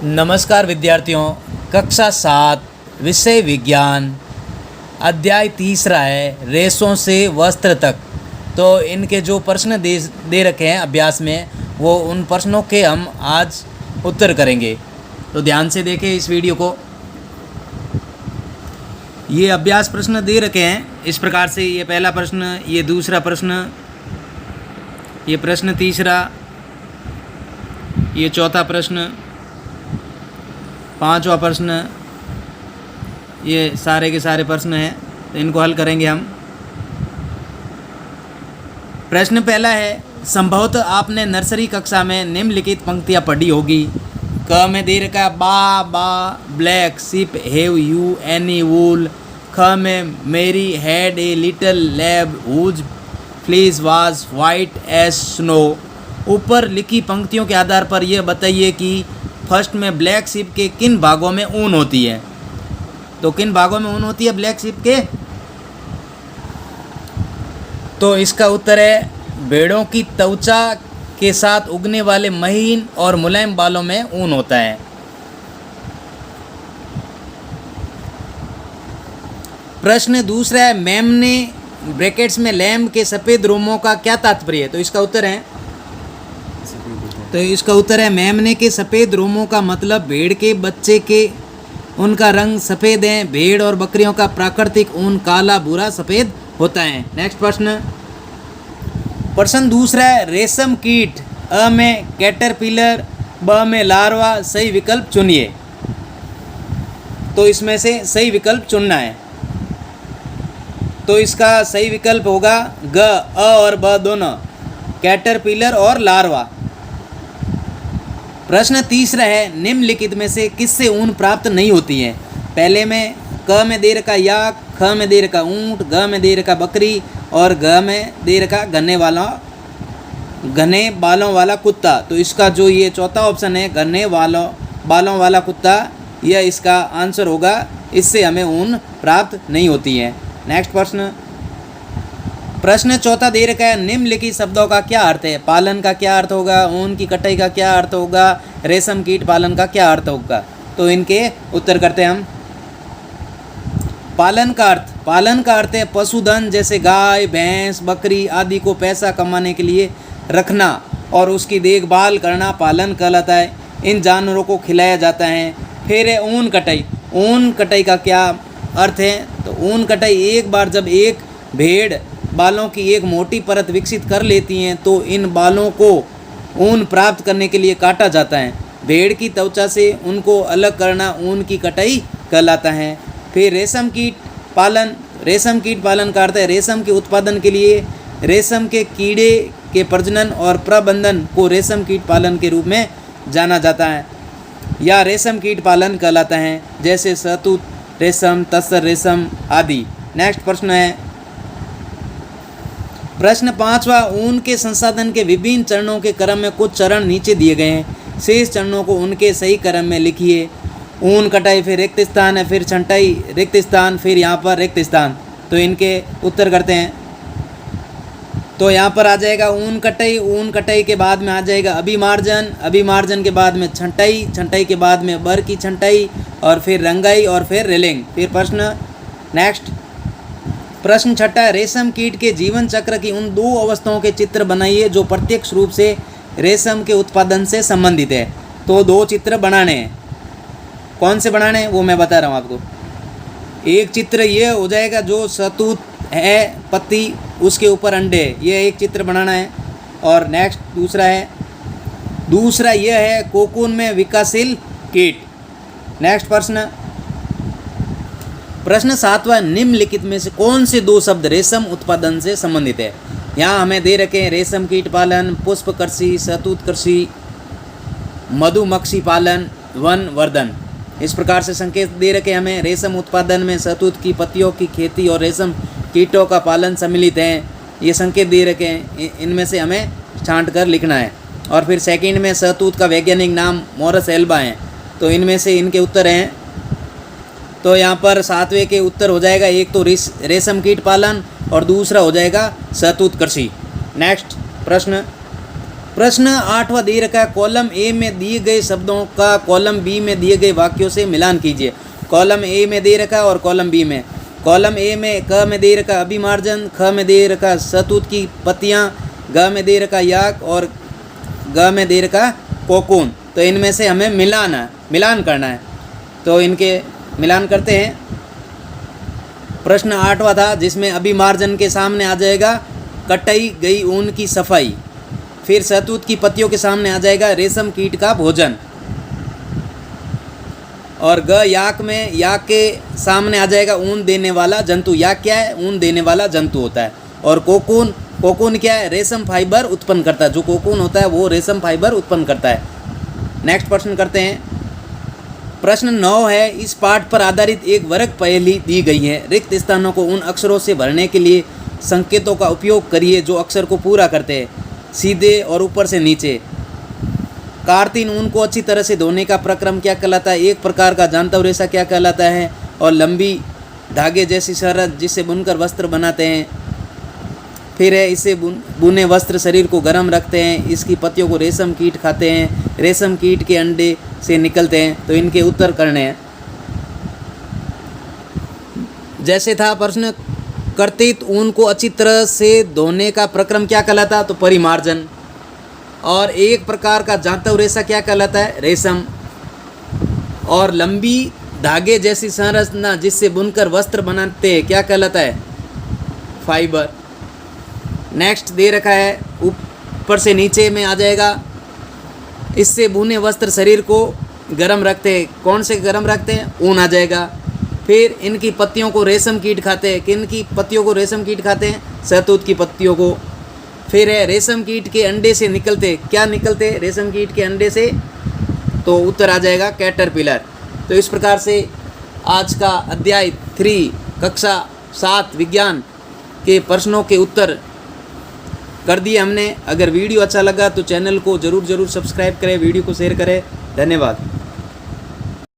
नमस्कार विद्यार्थियों, कक्षा 7 विषय विज्ञान अध्याय तीसरा है रेशों से वस्त्र तक। तो इनके जो प्रश्न दे रखे हैं अभ्यास में, वो उन प्रश्नों के हम आज उत्तर करेंगे। तो ध्यान से देखें इस वीडियो को। ये अभ्यास प्रश्न दे रखे हैं इस प्रकार से, ये पहला प्रश्न, ये दूसरा प्रश्न, ये प्रश्न तीसरा, ये चौथा प्रश्न, पांचवा प्रश्न, ये सारे के सारे प्रश्न हैं। तो इनको हल करेंगे हम। प्रश्न पहला है, संभवतः आपने नर्सरी कक्षा में निम्नलिखित पंक्तियाँ पढ़ी होगी। क में दे रखा baa black sheep have you any wool. ख में Mary had a little lamb whose fleece was white as snow. ऊपर लिखी पंक्तियों के आधार पर यह बताइए कि फर्स्ट में ब्लैक शिप के किन भागों में ऊन होती है। तो किन भागों में ऊन होती है ब्लैक शिप के? तो इसका उत्तर है भेड़ों की त्वचा के साथ उगने वाले महीन और मुलायम बालों में ऊन होता है। प्रश्न दूसरा है, मैम ने ब्रैकेट्स में लैम्ब के सफ़ेद रोमों का क्या तात्पर्य है। तो इसका उत्तर है मेमने के सफ़ेद रोमों का मतलब भेड़ के बच्चे के उनका रंग सफ़ेद है। भेड़ और बकरियों का प्राकृतिक ऊन काला भूरा सफ़ेद होता है। नेक्स्ट प्रश्न दूसरा है, रेशम कीट अ में कैटरपिलर, ब में लार्वा, सही विकल्प चुनिए। तो इसमें से सही विकल्प चुनना है। तो इसका सही विकल्प होगा ग, अ और ब दोनों, कैटरपिलर और लार्वा। प्रश्न तीसरा है, निम्नलिखित में से किससे ऊन प्राप्त नहीं होती है। पहले में क में दे रखा याक, ख में दे रखा ऊंट, ग में दे रखा बकरी और घ में दे रखा घने बालों वाला कुत्ता। तो इसका जो ये चौथा ऑप्शन है घने बालों वाला कुत्ता, यह इसका आंसर होगा। इससे हमें ऊन प्राप्त नहीं होती है। नेक्स्ट प्रश्न चौथा दे रखा है, निम्नलिखित शब्दों का क्या अर्थ है। पालन का क्या अर्थ होगा, ऊन की कटाई का क्या अर्थ होगा, रेशम कीट पालन का क्या अर्थ होगा। तो इनके उत्तर करते हैं हम। पालन का अर्थ है पशुधन जैसे गाय, भैंस, बकरी आदि को पैसा कमाने के लिए रखना और उसकी देखभाल करना पालन कहलाता है। इन जानवरों को खिलाया जाता है। फिर है ऊन कटाई का क्या अर्थ है। तो ऊन कटाई, एक बार जब एक भेड़ बालों की एक मोटी परत विकसित कर लेती हैं तो इन बालों को ऊन प्राप्त करने के लिए काटा जाता है। भेड़ की त्वचा से उनको अलग करना ऊन की कटाई कहलाता है। फिर रेशम कीट पालन का अर्थ है रेशम के उत्पादन के लिए रेशम के कीड़े के प्रजनन और प्रबंधन को रेशम कीट पालन के रूप में जाना जाता है या रेशम कीट पालन कहलाता है, जैसे शहतूत रेशम, तसर रेशम आदि। नेक्स्ट प्रश्न पांचवा, ऊन के संसाधन के विभिन्न चरणों के क्रम में कुछ चरण नीचे दिए गए हैं। शेष चरणों को उनके सही क्रम में लिखिए। ऊन कटाई, फिर रिक्त स्थान है, फिर छंटाई, रिक्त स्थान, फिर यहाँ पर रिक्त स्थान। तो इनके उत्तर करते हैं। तो यहाँ पर आ जाएगा ऊन कटाई के बाद में आ जाएगा अभिमार्जन के बाद में छंटाई के बाद में बर की छंटाई और फिर रंगाई और फिर रेलिंग। फिर प्रश्न छठा है, रेशम कीट के जीवन चक्र की उन दो अवस्थाओं के चित्र बनाइए जो प्रत्यक्ष रूप से रेशम के उत्पादन से संबंधित है। तो दो चित्र बनाने हैं। कौन से बनाने हैं वो मैं बता रहा हूँ आपको। एक चित्र ये हो जाएगा जो शहतूत है पत्ती, उसके ऊपर अंडे, ये एक चित्र बनाना है। और नेक्स्ट दूसरा यह है कोकून में विकासशील कीट। नेक्स्ट प्रश्न सातवां, निम्नलिखित में से कौन से दो शब्द रेशम उत्पादन से संबंधित है। यहाँ हमें दे रखे हैं रेशम कीट पालन, पुष्प कृषि, शहतूत कृषि, मधुमक्खी पालन, वन वर्धन। इस प्रकार से संकेत दे रखे हमें। रेशम उत्पादन में शहतूत की पत्तियों की खेती और रेशम कीटों का पालन सम्मिलित है। ये संकेत दे रखे हैं, इनमें से हमें छांट कर लिखना है। और फिर सेकंड में शहतूत का वैज्ञानिक नाम मोरस एल्बा है। तो इनमें से इनके उत्तर हैं। तो यहाँ पर सातवें के उत्तर हो जाएगा, एक तो रेशम कीट पालन और दूसरा हो जाएगा शहतूत कृषि। नेक्स्ट प्रश्न 8वां दे रखा है, कॉलम ए में दिए गए शब्दों का कॉलम बी में दिए गए वाक्यों से मिलान कीजिए। कॉलम ए में दे रखा है और कॉलम बी में। कॉलम ए में क में दे रखा अभिमार्जन, ख में दे रखा शहतूत की पत्तियां, ग में दे रखा याक और ग में दे रखा कोकून। तो इनमें से हमें मिलान करना है। तो इनके मिलान करते हैं। प्रश्न 8वां था जिसमें अभिमार्जन के सामने आ जाएगा कटाई गई ऊन की सफाई, फिर शहतूत की पत्तियों के सामने आ जाएगा रेशम कीट का भोजन, और ग याक में याक के सामने आ जाएगा ऊन देने वाला जंतु। याक क्या है? ऊन देने वाला जंतु होता है। और कोकून क्या है? रेशम फाइबर उत्पन्न करता है। जो कोकून होता है वो रेशम फाइबर उत्पन्न करता है। नेक्स्ट प्रश्न करते हैं। प्रश्न 9 है, इस पाठ पर आधारित एक वर्ग पहेली दी गई है। रिक्त स्थानों को उन अक्षरों से भरने के लिए संकेतों का उपयोग करिए जो अक्षर को पूरा करते हैं, सीधे और ऊपर से नीचे। कार्तिन ऊन को अच्छी तरह से धोने का प्रक्रम क्या कहलाता है? एक प्रकार का जानता रेशा क्या कहलाता है? और लंबी धागे जैसी शरत जिससे बुनकर वस्त्र बनाते हैं। फिर है, इससे बुने वस्त्र शरीर को गर्म रखते हैं। इसकी पत्तियों को रेशम कीट खाते हैं। रेशम कीट के अंडे से निकलते हैं। तो इनके उत्तर करने हैं। जैसे था प्रश्न, कर्तित ऊन को अच्छी तरह से धोने का प्रक्रम क्या कहलाता? तो परिमार्जन। और एक प्रकार का जांतव रेशा क्या कहलाता है? रेशम। और लंबी धागे जैसी संरचना जिससे बुनकर वस्त्र बनाते हैं क्या कहलाता है? फाइबर। नेक्स्ट दे रखा है, ऊपर से नीचे में आ जाएगा, इससे बुने वस्त्र शरीर को गर्म रखते हैं। कौन से गर्म रखते हैं? ऊन आ जाएगा। फिर इनकी पत्तियों को रेशम कीट खाते हैं। किन की पत्तियों को रेशम कीट खाते हैं? शहतूत की पत्तियों को। फिर है, रेशम कीट के अंडे से निकलते, क्या निकलते? रेशम कीट के अंडे से। तो उत्तर आ जाएगा कैटरपिलर। तो इस प्रकार से आज का अध्याय 3 कक्षा 7 विज्ञान के प्रश्नों के उत्तर कर दिए हमने। अगर वीडियो अच्छा लगा तो चैनल को ज़रूर सब्सक्राइब करें, वीडियो को शेयर करें। धन्यवाद।